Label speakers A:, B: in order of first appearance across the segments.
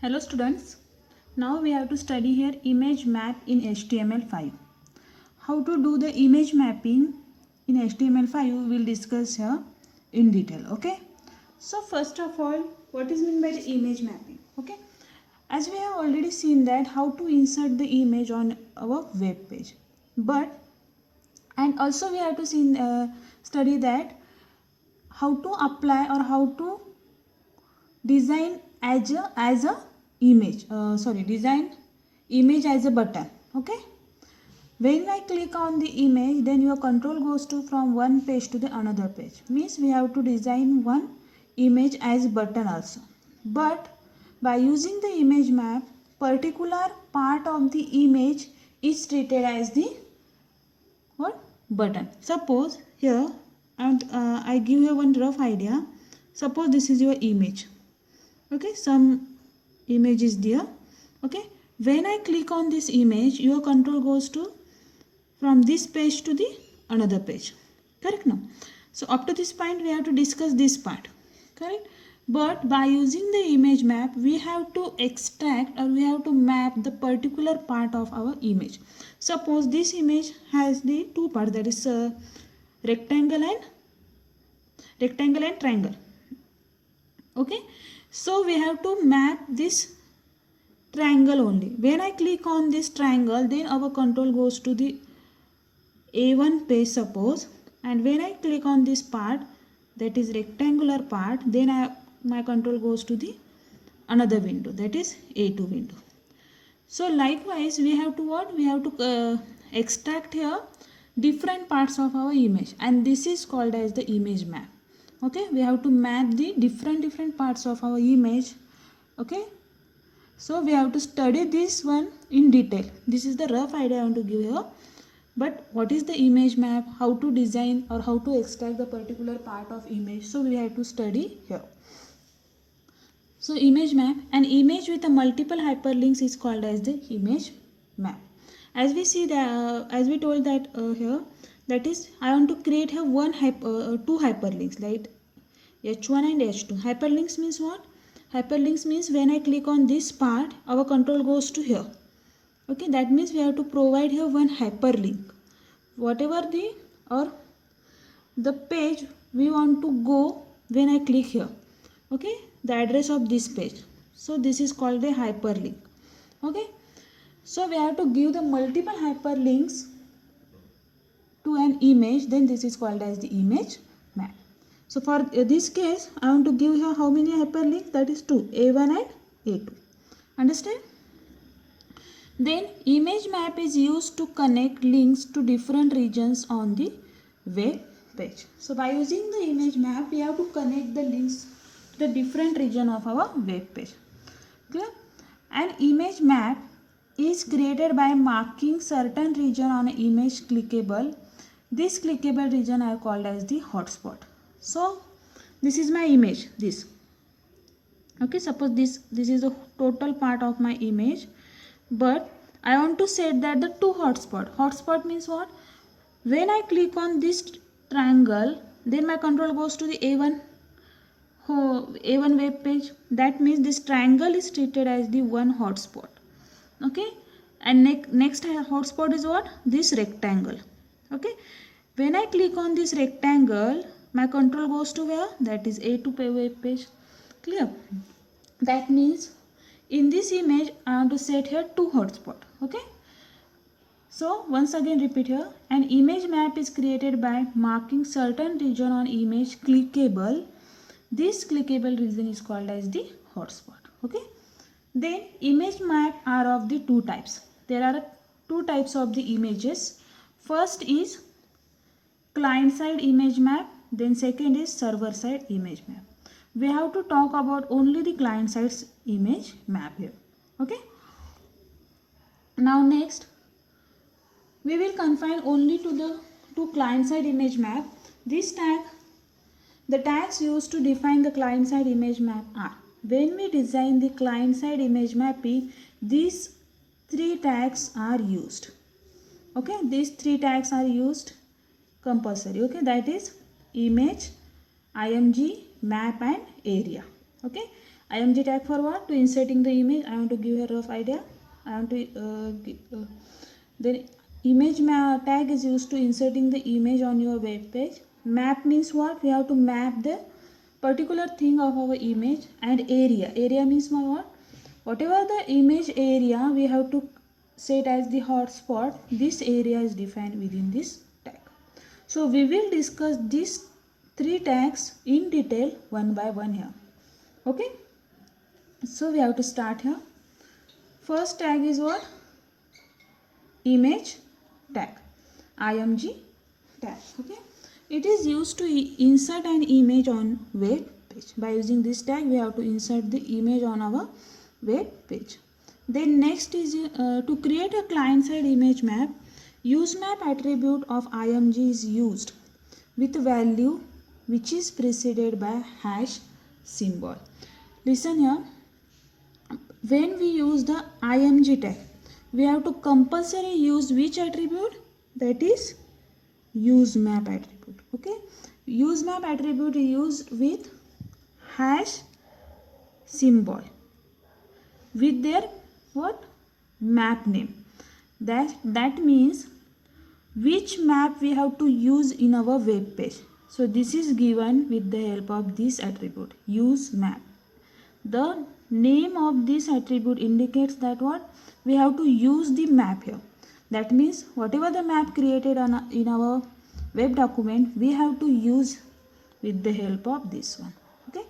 A: Hello students, now we have to study here image map in HTML5. How to do the image mapping in HTML5 we will discuss here in detail. Okay. So first of all, what is meant by the image mapping? Okay. As we have already seen that how to insert the image on our web page. And also we have to study that how to apply or how to design design image as a button. Okay, when I click on the image, then your control goes to from one page to the another page. Means we have to design one image as button also. But by using the image map, particular part of the image is treated as the what button. Suppose here, and I give you one rough idea. Suppose this is your image. Okay, some image is there. Okay, when I click on this image, your control goes to from this page to the another page. Correct now? So up to this point we have to discuss this part. Correct? But by using the image map, we have to extract or we have to map the particular part of our image. Suppose this image has the two parts, that is rectangle and triangle. Okay, so we have to map this triangle only. When I click on this triangle, then our control goes to the A1 page suppose, and when I click on this part, that is rectangular part, then my control goes to the another window, that is A2 window. So likewise we have to what? We have to extract here different parts of our image, and this is called as the image map. Okay, we have to map the different parts of our image. Okay, so we have to study this one in detail. This is the rough idea I want to give here. But what is the image map, how to design or how to extract the particular part of image, so we have to study here. So image map, an image with a multiple hyperlinks is called as the image map. As we see that, as we told that here, that is I want to create here two hyperlinks like H1 and H2. Hyperlinks means what? Hyperlinks means when I click on this part, our control goes to here. Okay, that means we have to provide here one hyperlink. Whatever the page we want to go when I click here. Okay, the address of this page. So this is called a hyperlink. Okay, so we have to give the multiple hyperlinks to an image, then this is called as the image map. So for this case, I want to give here how many hyperlinks? That is 2, A1 and A2. Understand? Then image map is used to connect links to different regions on the web page. So by using the image map, we have to connect the links to the different region of our web page. Clear? An image map is created by marking certain region on an image clickable. This clickable region are called as the hotspot. So this is my image, this. Okay, suppose this is the total part of my image, but I want to set that the two hotspot. Hotspot means what? When I click on this triangle, then my control goes to the A1 web page. That means this triangle is treated as the one hotspot. Okay, and next hotspot is what? This rectangle. Okay, when I click on this rectangle, my control goes to where? That is A2 web page. Clear? That means in this image I want to set here two hotspot. Okay, so once again repeat here, an image map is created by marking certain region on image clickable. This clickable region is called as the hotspot. Okay, then image map are of the two types. There are two types of the images. First is client side image map, then second is server side image map. We have to talk about only the client side image map here. Okay, now next we will confine only to the client side image map. The tags used to define the client side image map are, when we design the client side image mapping, these three tags are used. Okay, these three tags are used compulsory. Okay, that is image, img, map and area. Okay, img tag for what? To inserting the image. I want to give a rough idea. I want to then image tag is used to inserting the image on your web page. Map means what? We have to map the particular thing of our image. And area means what? Whatever the image area we have to set as the hotspot, this area is defined within this tag. So we will discuss these 3 tags in detail one by one here. Okay, so we have to start here. First tag is what? Image tag, img tag. Okay, it is used to insert an image on web page. By using this tag we have to insert the image on our web page. Then next is to create a client side image map, useMap attribute of img is used with value which is preceded by hash symbol. Listen here, when we use the img tag we have to compulsory use which attribute? That is useMap attribute. Okay, useMap attribute is used with hash symbol with their what? Map name. That means which map we have to use in our web page. So this is given with the help of this attribute, useMap. The name of this attribute indicates that what? We have to use the map here. That means whatever the map created in our web document we have to use with the help of this one. Okay,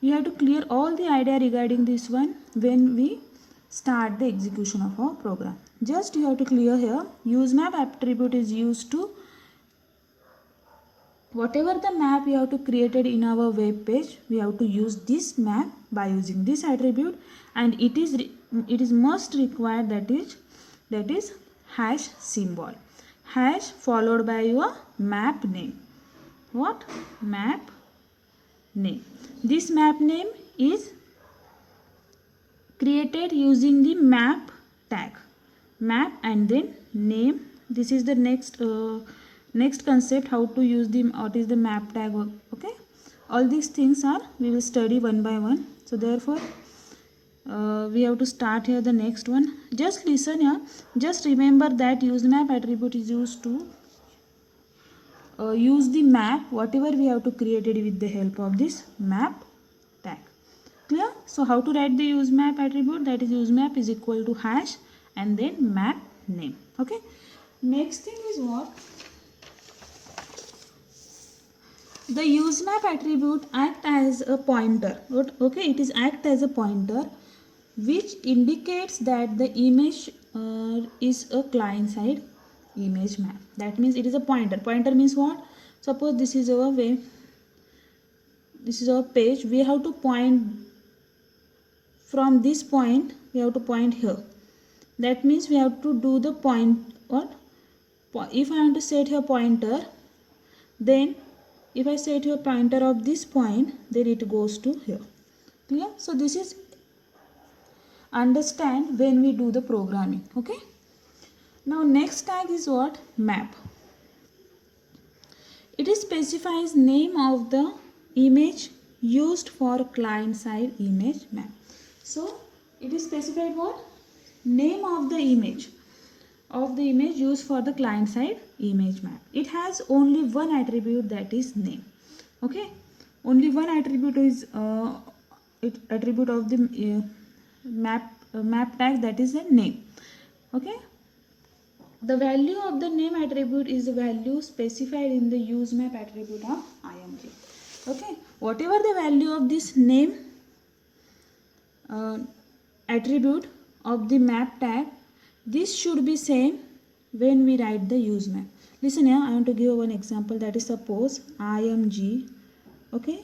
A: you have to clear all the idea regarding this one when we start the execution of our program. Just you have to clear here, useMap attribute is used to whatever the map we have to created in our web page, we have to use this map by using this attribute, and it is must required that is hash symbol, hash followed by your map name. What? Map name. This map name is created using the map tag, map and then name. This is the next concept, how to use the what is the map tag. Okay, all these things are we will study one by one. So therefore we have to start here the next one. Just listen here, just remember that useMap attribute is used to use the map whatever we have to create it with the help of this map tag. Clear? So how to write the useMap attribute? That is useMap is equal to hash and then map name. Okay, next thing is what? The useMap attribute act as a pointer. Okay, it is act as a pointer which indicates that the image is a client side image map. That means it is a pointer. Pointer means what? Suppose this is our way, this is our page, we have to point from this point, we have to point here. That means we have to do the point. What? If I want to set here pointer, then if I set here pointer of this point, then it goes to here. Clear? So this is understand when we do the programming. Okay, now next tag is what? Map. It specifies name of the image used for client side image map. So it is specified what? Name of the image used for the client side image map. It has only one attribute, that is name. Okay, only one attribute is attribute of the map tag, that is the name. Okay, the value of the name attribute is the value specified in the useMap attribute of img. Okay, whatever the value of this name attribute of the map tag, this should be same when we write the useMap. Listen here, I want to give one example. That is, suppose img, okay,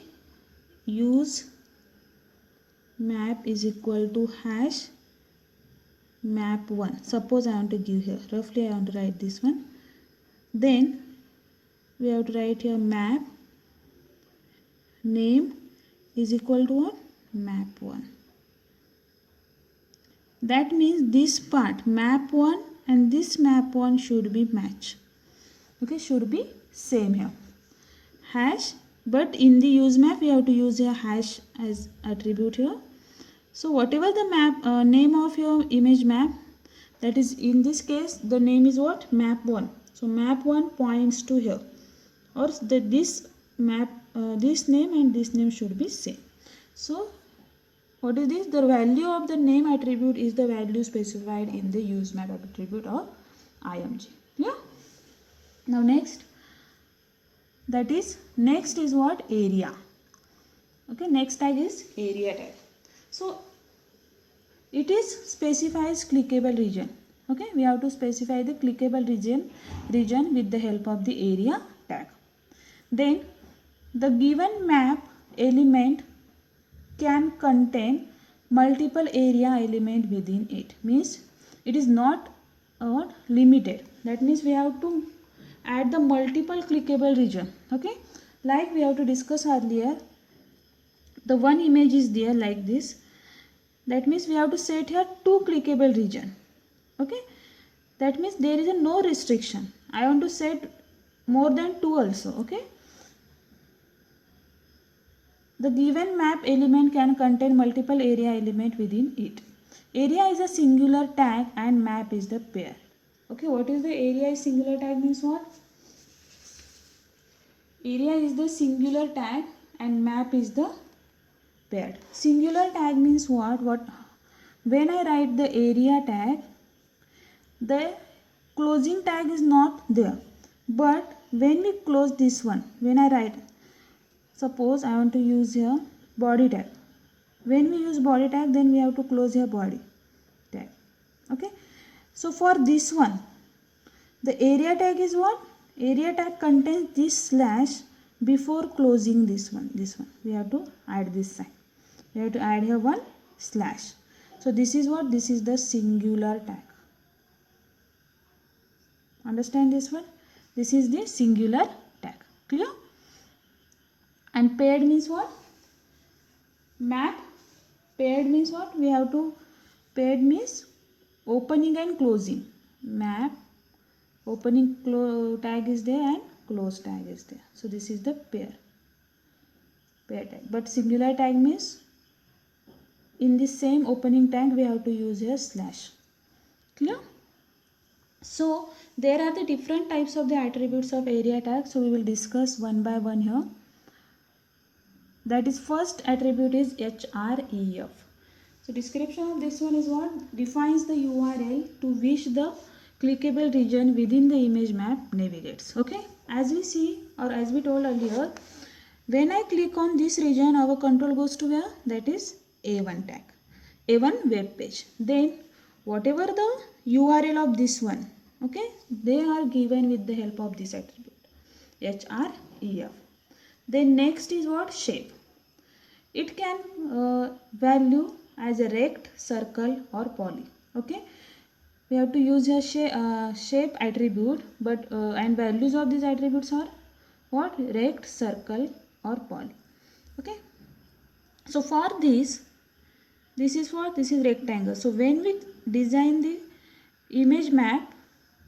A: use map is equal to hash map1. Suppose I want to give here, roughly I want to write this one. Then we have to write here map name is equal to what? Map1. That means this part map1 and this map1 should be match. Okay, should be same here. Hash, but in the useMap we have to use a hash as attribute here. So whatever the map name of your image map, that is in this case the name is what? Map 1. So map 1 points to here, or this map this name and this name should be same. So what is this? The value of the name attribute is the value specified in the use map attribute of IMG. Yeah. Now next is what? Area. Okay, next tag is area tag. So it is specifies clickable region. Okay, we have to specify the clickable region with the help of the area tag. Then the given map element can contain multiple area element within it. Means it is not limited. That means we have to add the multiple clickable region. Okay, like we have to discuss earlier, the one image is there like this. That means we have to set here 2 clickable region. Okay, that means there is no restriction. I want to set more than 2 also. Okay, the given map element can contain multiple area element within it. Area is a singular tag and map is the pair. Okay, what is the area is singular tag means what? Area is the singular tag and map is the paired. Singular tag means what? When I write the area tag, the closing tag is not there. But when we close this one, when I write, suppose I want to use here body tag. When we use body tag, then we have to close here body tag. Okay. So for this one, the area tag is what? Area tag contains this slash before closing this one. We have to add this sign. We have to add here one slash. So this is what? This is the singular tag. Understand this one? This is the singular tag. Clear? And paired means what? Map. Paired means what? We have to, paired means opening and closing. Map, opening tag is there and close tag is there. So this is the pair tag. But singular tag means in this same opening tag we have to use a slash. Clear? So there are the different types of the attributes of area tag. So we will discuss one by one here. That is, first attribute is href. So description of this one is what? Defines the URL to which the clickable region within the image map navigates. Okay, as we see, or as we told earlier, when I click on this region, our control goes to where? That is A1 tag, A1 web page. Then whatever the URL of this one, okay, they are given with the help of this attribute href. Then next is what? Shape. It can value as a rect, circle or poly. Okay, we have to use a shape attribute, but and values of these attributes are what? Rect, circle or poly. Okay, so for this is what? This is rectangle. So when we design the image map,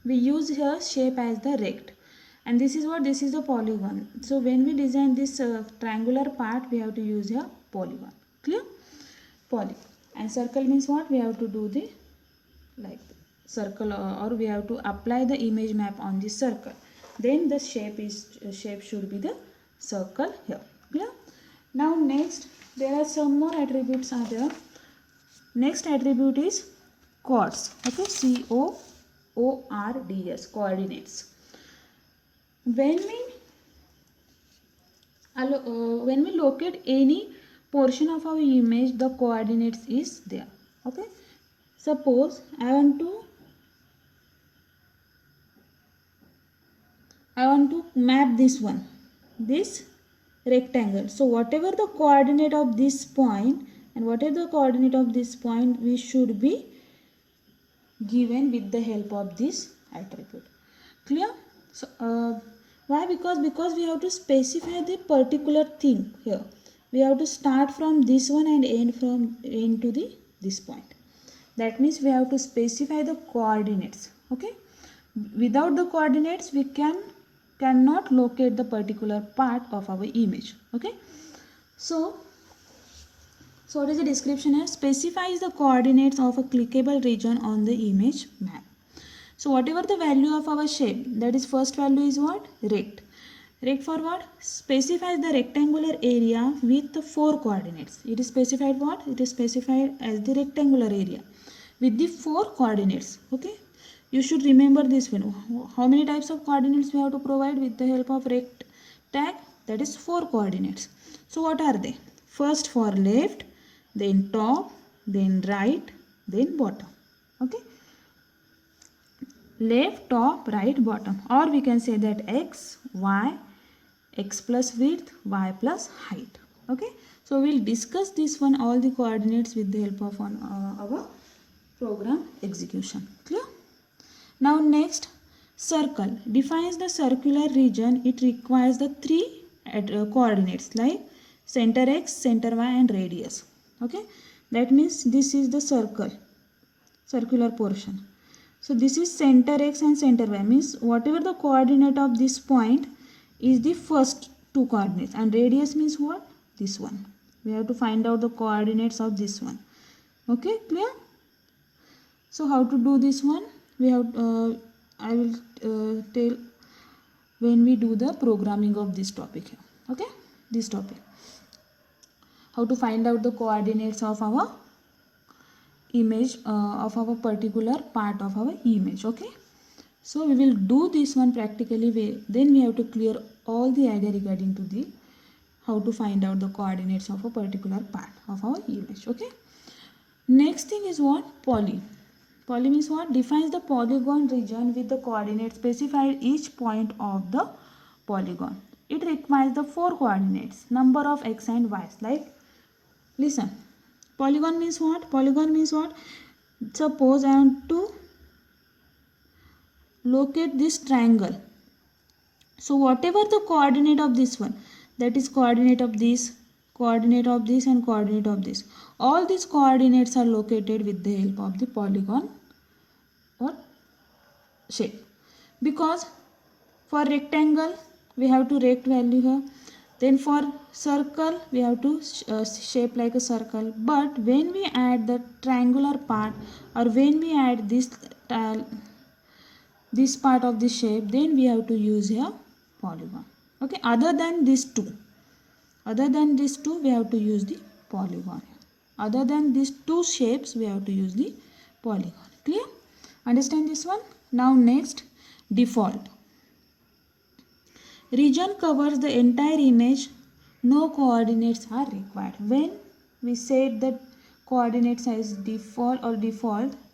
A: we use here shape as the rect, and this is what? This is the polygon. So when we design this triangular part, we have to use here polygon. Clear? Poly. And circle means what? We have to do the like circle, or we have to apply the image map on the circle. Then the shape should be the circle here. Clear? Now next, there are some more attributes are there. Next attribute is coords. Okay, COORDS, coordinates. When we locate any portion of our image, the coordinates is there. Okay, suppose I want to map this one, this rectangle. So whatever the coordinate of this point and whatever the coordinate of this point, we should be given with the help of this attribute. Clear? So why? Because we have to specify the particular thing here. We have to start from this one and end to this point. That means we have to specify the coordinates. Okay, without the coordinates we cannot locate the particular part of our image. Okay, so So what is the description here? Specifies the coordinates of a clickable region on the image map. So whatever the value of our shape, that is first value is what? Rect. Rect for what? Specifies the rectangular area with the 4 coordinates. It is specified what? It is specified as the rectangular area with the 4 coordinates. Okay. You should remember this one. How many types of coordinates we have to provide with the help of rect tag? That is 4 coordinates. So what are they? First for left, then top, then right, then bottom. Okay. Left, top, right, bottom, or we can say that x, y, x plus width, y plus height. Okay, so we'll discuss this one, all the coordinates with the help of our program execution. Clear? Now next, circle defines the circular region. It requires the 3 coordinates like center x, center y and radius. Okay, that means this is the circular portion. So this is center x and center y, means whatever the coordinate of this point is the first 2 coordinates, and radius means what? This one. We have to find out the coordinates of this one. Okay, clear? So how to do this one? We have I will tell when we do the programming of this topic here. Okay, this topic. How to find out the coordinates of our image of our particular part of our image. Okay, so we will do this one practically. Then we have to clear all the idea regarding to the how to find out the coordinates of a particular part of our image. Okay, next thing is what? Poly means what? Defines the polygon region with the coordinates specified each point of the polygon. It requires the 4 coordinates, number of x and y. Like, listen, polygon means what? Polygon means what? Suppose I want to locate this triangle. So whatever the coordinate of this one, that is coordinate of this, coordinate of this and coordinate of this. All these coordinates are located with the help of the polygon or shape. Because for rectangle we have to rect value here. Then for circle we have to shape like a circle. But when we add the triangular part or when we add this part of the shape, then we have to use here polygon. Okay, other than these two we have to use the polygon. Other than these 2 shapes we have to use the polygon. Clear? Understand this one? Now next, default. Region covers the entire image. No coordinates are required. When we said that coordinates as default,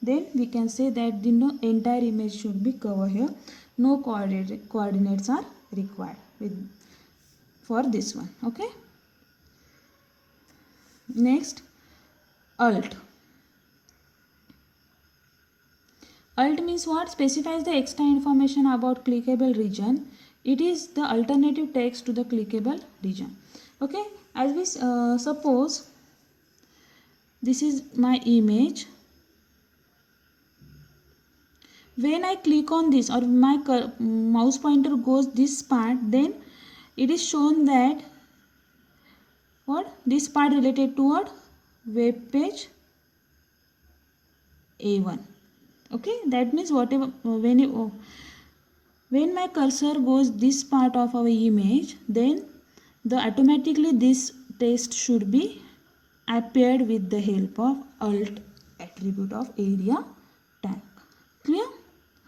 A: then we can say that the entire image should be covered here. No coordinates are required for this one. Okay. Next, alt. Alt means what? Specifies the extra information about clickable region. It is the alternative text to the clickable region. Okay, as we suppose this is my image. When I click on this or my mouse pointer goes this part, then it is shown that what? This part related to what? Web page A1. Okay, that means whatever when my cursor goes this part of our image, then automatically this text should be appeared with the help of alt attribute of area tag. Clear?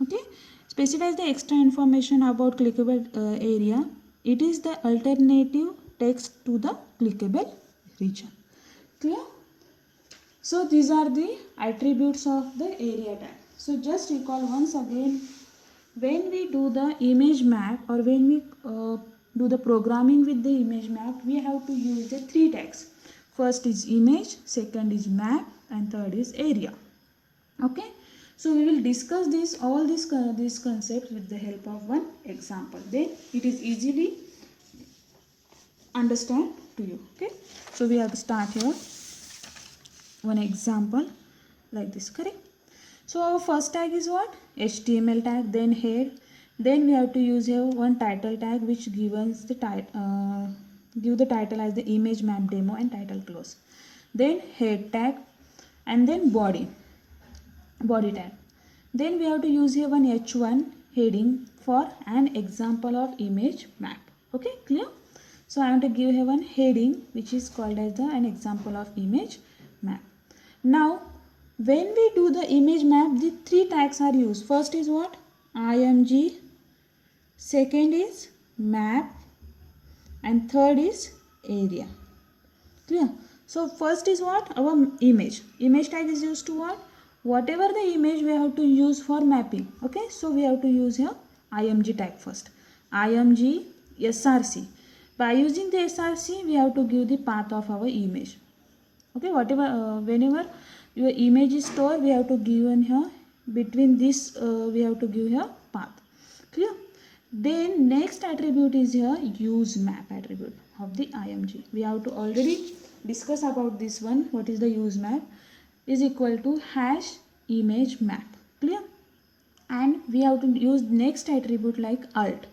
A: Okay, specifies the extra information about clickable area. It is the alternative text to the clickable region. Clear? So these are the attributes of the area tag. So just recall once again, when we do the image map or when we do the programming with the image map, we have to use the 3 tags. First is image, second is map and third is area. Okay, so we will discuss all these concepts with the help of one example. Then it is easily understand to you. Okay, so we have to start here one example like this. Correct? So our first tag is what? HTML tag, then head. Then we have to use here one title tag which gives the give the title as the image map demo and title close. then head tag, and then body tag. Then we have to use here one h1 heading for an example of image map. Okay, clear? So I want to give here one heading which is called as an example of image map. Now when we do the image map, the three tags are used. First is what? img, second is map, and third is area. Clear? So first is what? Our image tag is used to what? Whatever the image we have to use for mapping. Okay, so we have to use here img tag first. img src. By using the src, we have to give the path of our image. Okay, whatever whenever your image is stored, we have to give in here between this we have to give here path. Clear? Then next attribute is here use map attribute of the img. We have to already discuss about this one. What is the use map? Is equal to hash image map. Clear? And we have to use next attribute like alt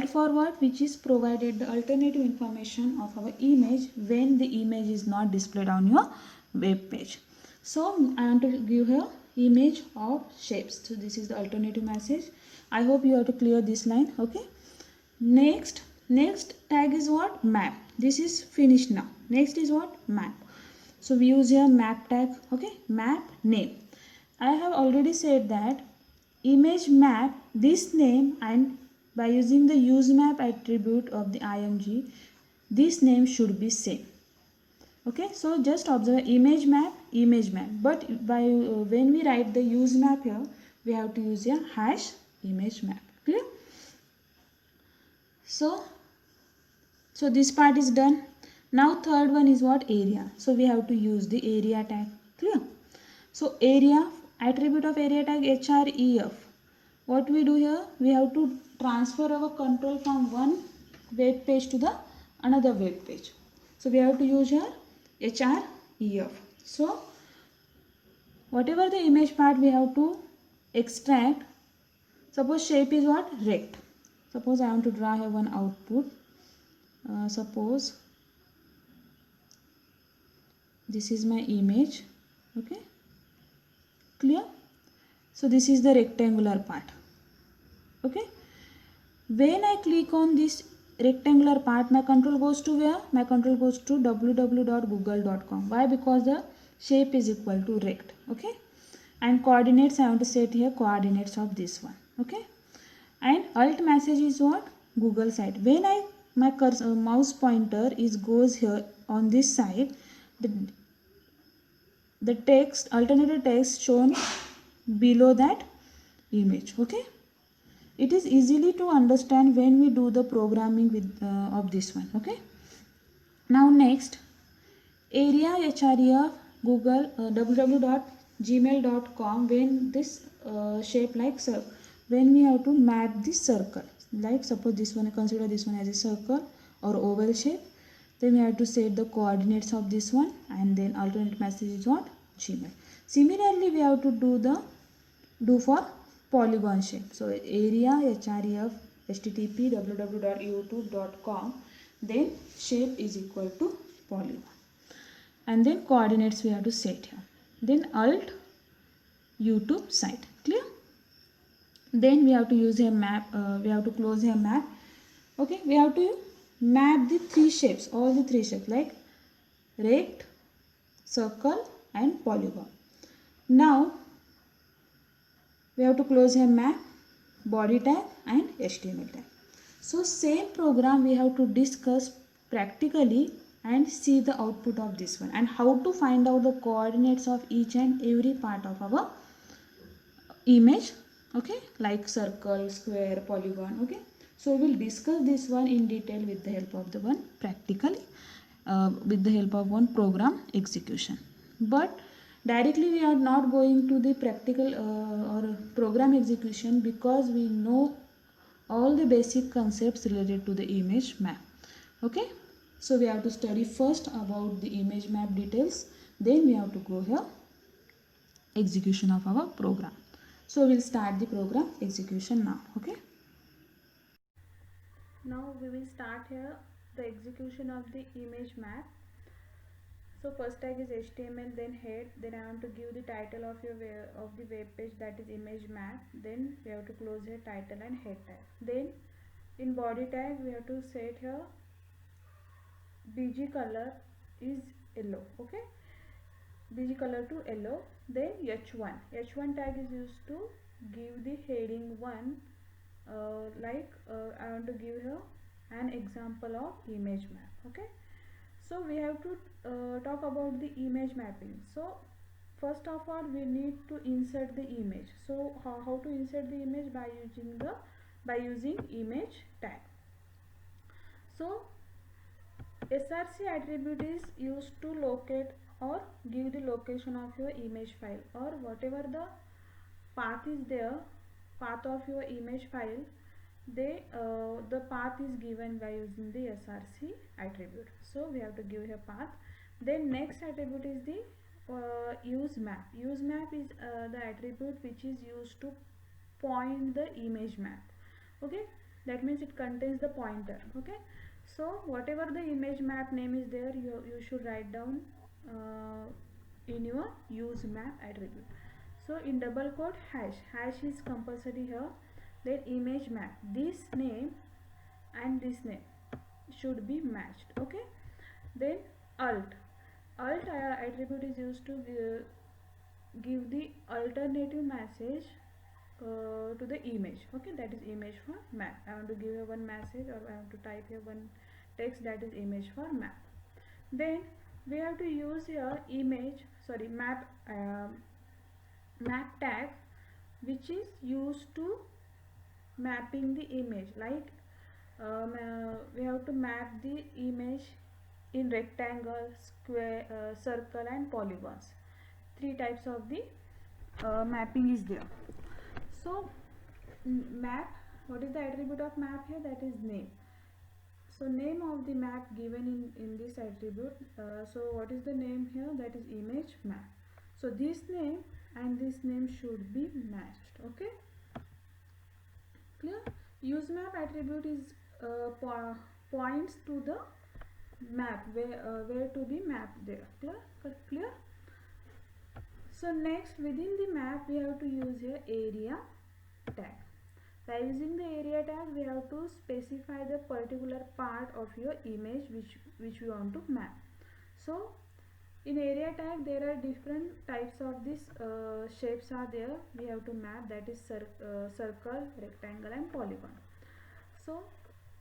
A: for what? Which is provided the alternative information of our image when the image is not displayed on your web page. So I want to give here image of shapes. So this is the alternative message. I hope you have to clear this line. Okay, next tag is what? Map. This is finished now. Next is what? Map. So we use here map tag. Okay, map name. I have already said that image map this name, and by using the use map attribute of the img, this name should be same. Okay, so just observe image map, but by when we write the use map here, we have to use a hash image map. Clear? So this part is done. Now third one is what? Area. So we have to use the area tag. Clear? So area, attribute of area tag href. What we do here? We have to transfer our control from one web page to the another web page. So we have to use here href. So whatever the image part we have to extract. Suppose shape is what? Rect. Suppose I want to draw here one output. Suppose this is my image. Okay, clear? So this is the rectangular part. Okay, when I click on this rectangular part, my control goes to where? My control goes to www.google.com. Why? Because the shape is equal to rect. Okay, and coordinates I want to set here coordinates of this one. Okay, and alt message is what? Google site. When my cursor, mouse pointer goes here on this side, the text, alternative text shown below that image. Okay, it is easily to understand when we do the programming with of this one. Okay, now next area href Google www.gmail.com. when this shape like circle, when we have to map this circle, like suppose this one, consider this one as a circle or oval shape, then we have to set the coordinates of this one, and then alternate message is what? Gmail. Similarly we have to do for polygon shape. So area href http www.youtube.com, then shape is equal to polygon, and then coordinates we have to set here, then alt YouTube site. Clear? Then we have to use a map, we have to close a map. Okay, we have to map the three shapes, all the three shapes like rect, circle and polygon. Now we have to close a map, body tag and HTML tag. So same program we have to discuss practically and see the output of this one, and how to find out the coordinates of each and every part of our image. Okay, like circle, square, polygon. Okay, so we will discuss this one in detail with the help of the one practically, with the help of one program execution. But directly we are not going to the practical or program execution, because we know all the basic concepts related to the image map. Okay, so we have to study first about the image map details, then we have to go here execution of our program. So we'll start the program execution now. Okay, now we will start here the execution of the image map. So first tag is HTML, then head, then I want to give the title of your of the web page, that is image map. Then we have to close here title and head tag. Then in body tag we have to set here bg color is yellow. Okay, bg color to yellow. Then h1 tag is used to give the heading 1, I want to give here an example of image map. Okay, so we have to talk about the image mapping. So first of all we need to insert the image. So how to insert the image? By using image tag. So src attribute is used to locate or give the location of your image file, or whatever the path is there, path of your image file, the path is given by using the src attribute. So we have to give a path. Then next attribute is the use map. Use map is the attribute which is used to point the image map. Okay, that means it contains the pointer. Okay, so whatever the image map name is there, you should write down in your use map attribute. So in double quote hash is compulsory here. Then image map, this name and this name should be matched. Okay, then alt attribute is used to give the alternative message to the image. Okay, that is image for map. I want to give here one message, or I want to type here one text, that is image for map. Then we have to use here map tag, which is used to mapping the image. Like we have to map the image in rectangle, square, circle and polygons. 3 types of the mapping is there. So map, what is the attribute of map here? That is name. So name of the map given in this attribute. So what is the name here? That is image map. So this name and this name should be matched. Okay, clear? Use map attribute is points to the map where to be mapped there. Clear? So next, within the map we have to use here area tag. By using the area tag, we have to specify the particular part of your image which we want to map. So in area tag there are different types of these shapes are there. We have to map, that is circle, rectangle and polygon. So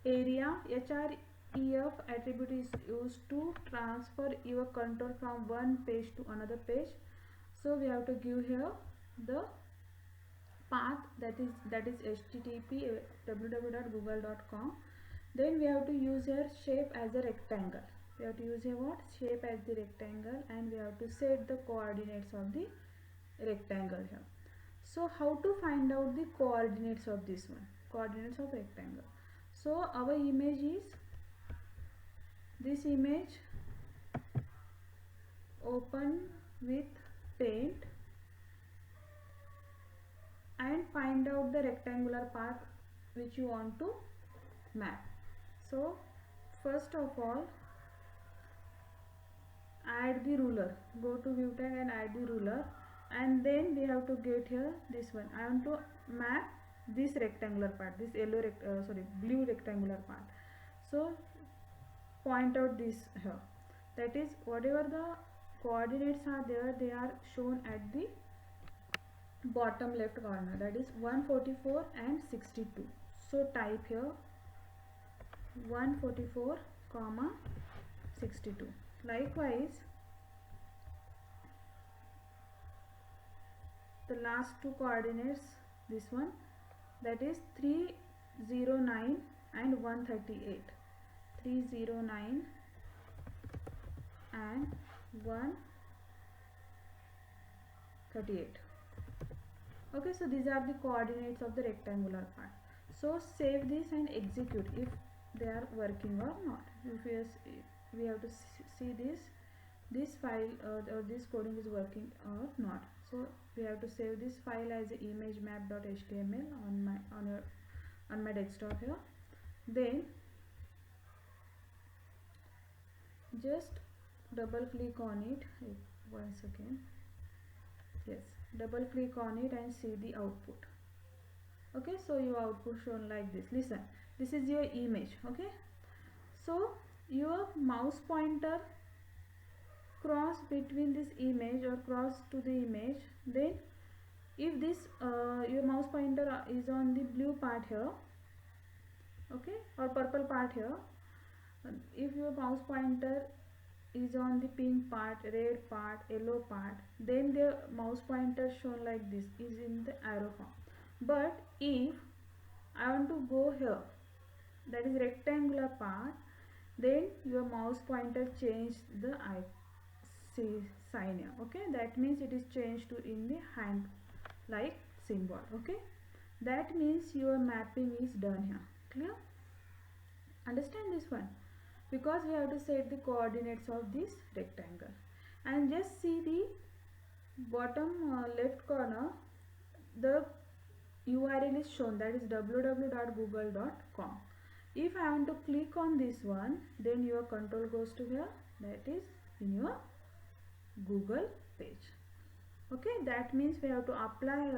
A: area href attribute is used to transfer your control from one page to another page. So we have to give here the path, that is http www.google.com. Then we have to use here shape as a rectangle. We have to use here what? Shape as the rectangle, and we have to set the coordinates of the rectangle here. So how to find out the coordinates of this one? Coordinates of rectangle. So our image is this image. Open with paint and find out the rectangular path which you want to map. So first of all, add the ruler. Go to view tag and add the ruler, and then we have to get here this one. I want to map this rectangular part, this blue rectangular part. So point out this here, that is whatever the coordinates are there, they are shown at the bottom left corner, that is 144 and 62. So type here 144 comma 62. Likewise, the last two coordinates, this one, that is 309 and 138. 309 and 138. Okay, so these are the coordinates of the rectangular part. So save this and execute if they are working or not. If we have to see this file or this coding is working or not. So we have to save this file as image-map.html on my desktop here. Then just double click on it. One second. Yes, double click on it and see the output. Okay, so your output shown like this. Listen, this is your image. Okay, so your mouse pointer cross between this image or cross to the image, then if this your mouse pointer is on the blue part here, okay, or purple part here, if your mouse pointer is on the pink part, red part, yellow part, then the mouse pointer shown like this is in the arrow form. But if I want to go here, that is rectangular part, then your mouse pointer change the sign here. Okay, that means it is changed to in the hand like symbol. Okay, that means your mapping is done here. Clear? Understand this one? Because we have to set the coordinates of this rectangle. And just see the bottom left corner, the URL is shown, that is www.google.com. If I want to click on this one, then your control goes to here, that is in your Google page. Okay, that means we have to apply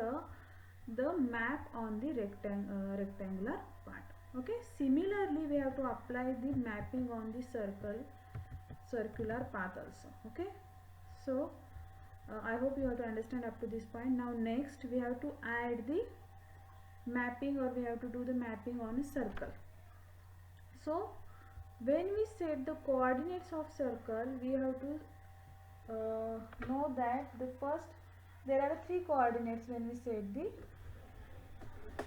A: the map on the rectangular part. Okay, similarly we have to apply the mapping on the circular path also. Okay, so I hope you have to understand up to this point. Now next we have to add the mapping, or we have to do the mapping on a circle. So when we set the coordinates of circle, we have to know that the first there are three coordinates when we set the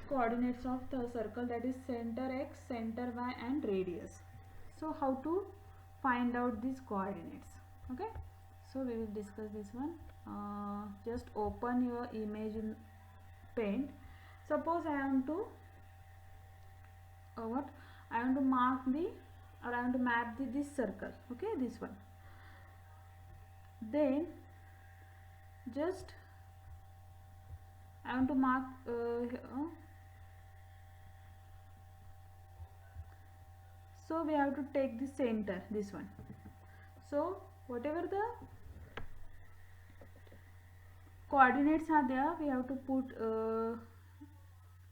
A: coordinates of the circle, that is center x, center y and radius. So how to find out these coordinates? Okay, so we will discuss this one. Just open your image in Paint. Suppose I want to I want to mark the, or I want to map this circle. Okay, this one. Then just I want to mark so we have to take the center, this one. So whatever the coordinates are there, we have to put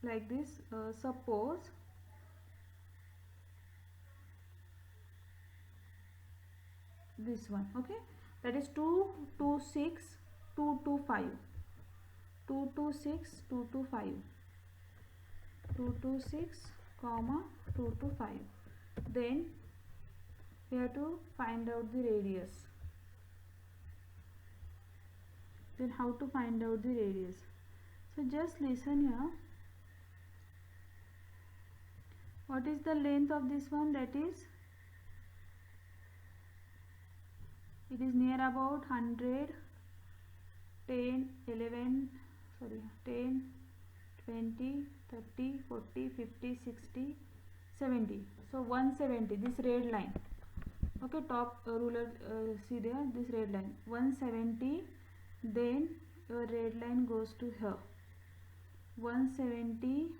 A: like this. Suppose this one, okay, that is 2, 2, 6, 2, 2, 5, 2, 2, 6, 2, 2, 5, 2, 2, 6, comma 2, 2, 5. Then we have to find out the radius. Then how to find out the radius? So just listen here. What is the length of this one? That is, it is near about 100, 10, 11, sorry, 10, 20, 30, 40, 50, 60, 70. So 170, this red line. Okay, top ruler, see there, this red line, 170. Then your red line goes to here, 170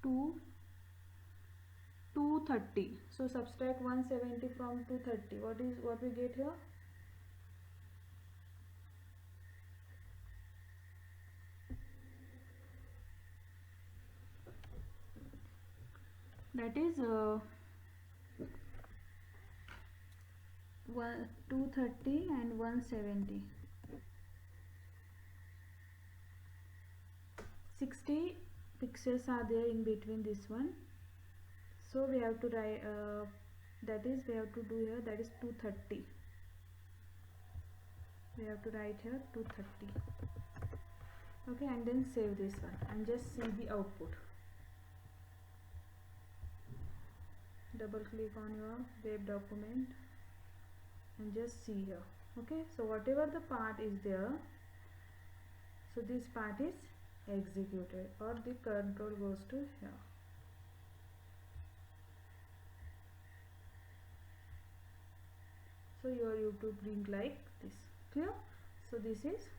A: to 230. So subtract 170 from 230. What we get here? That is 230 and 170. 60 pixels are there in between this one. So we have to write, that is we have to do here, that is 230. We have to write here 230. Okay, and then save this one and just see the output. Double click on your web document and just see here. Okay, so whatever the part is there, so this part is executed, or the control goes to here. So your YouTube link like this. Clear? So this is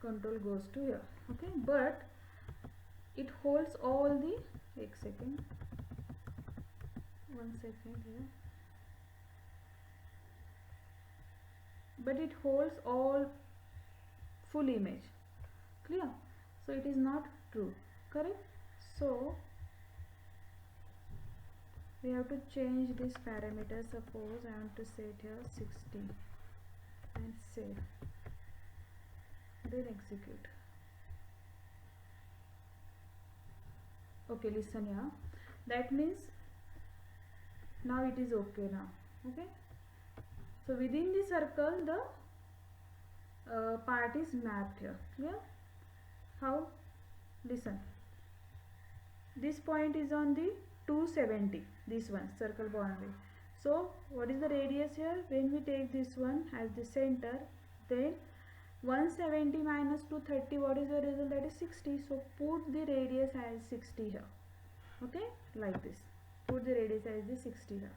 A: control goes to here. Okay, but it holds all the, एक second, one second here, but it holds all full image. Clear? So it is not true. Correct? So we have to change this parameter. Suppose I want to set here 60 and save, then execute. Okay, listen here, that means now it is okay now. Okay, so within the circle the part is mapped here. Clear? How? Listen, this point is on the 270, this one circle boundary. So what is the radius here? When we take this one as the center, then 170 minus 230, what is the result? That is 60. So put the radius as 60 here. Okay, like this, put the radius as the 60 here,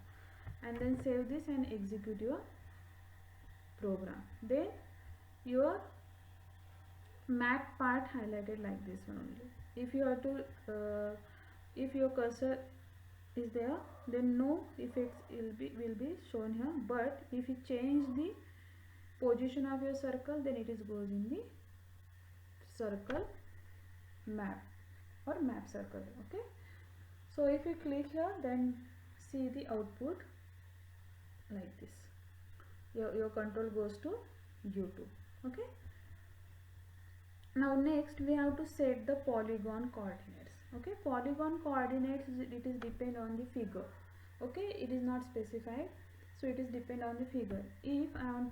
A: and then save this and execute your program. Then your map part highlighted like this one only. If you have to if your cursor is there, then no effects will be shown here, but if you change the position of your circle, then it is goes in the circle map or map circle. Okay, so if you click here, then see the output like this. Your control goes to YouTube. Okay, now next we have to set the polygon coordinates. Okay, polygon coordinates, it is depend on the figure. Okay, it is not specified, so it is depend on the figure. If I want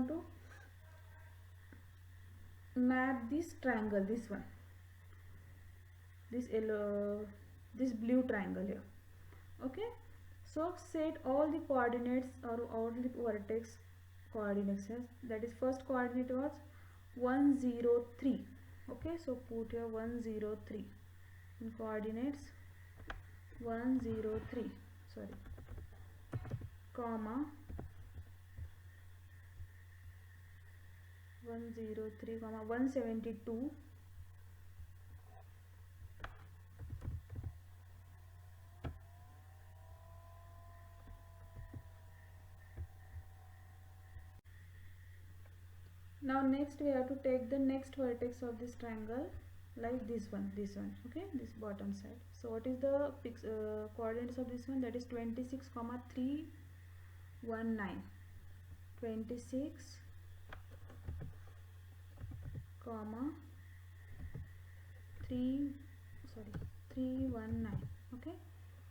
A: to map this triangle, this one, this yellow, this blue triangle here. Okay, so set all the coordinates or all the vertex coordinates here. That is, first coordinate was 103. Okay, so put here 103 in coordinates 103, sorry, comma 103 comma 172 Now next we have to take the next vertex of this triangle, like this one, okay, this bottom side. So what is the coordinates of this one? That is 26 comma 319, 26 comma 319. Okay,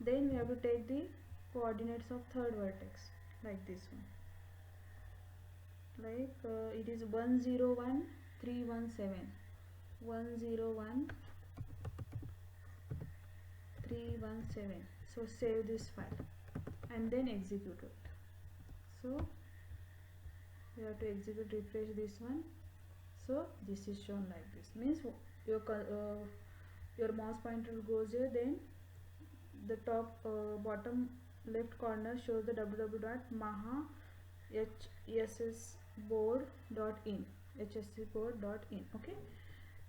A: then we have to take the coordinates of third vertex, like this one, like it is 101 317, 101 317. So save this file and then execute it. So we have to execute, refresh this one. So this is shown like this, means your mouse pointer goes here, then the top bottom left corner shows the www.mahahssboard.in, hscboard.in. Okay,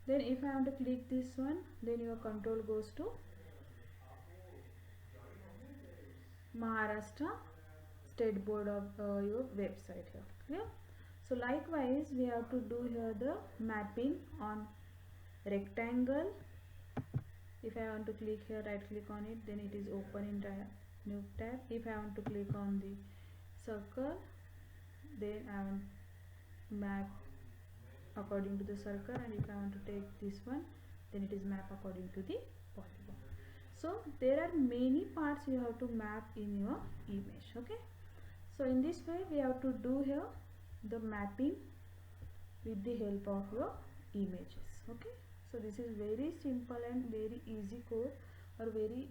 A: then if I want to click this one, then your control goes to Maharashtra State Board of your website here. Clear? So likewise we have to do here the mapping on rectangle. If I want to click here, right click on it, then it is open in new tab. If I want to click on the circle, then I want map according to the circle, and if I want to take this one, then it is map according to the polygon. So there are many parts you have to map in your image. Okay, so in this way we have to do here the mapping with the help of your images. Okay, so this is very simple and very easy code, or very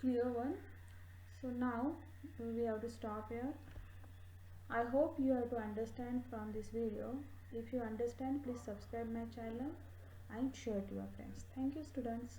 A: clear one. So now we have to stop here. I hope you have to understand from this video. If you understand, please subscribe my channel and share to your friends. Thank you, students.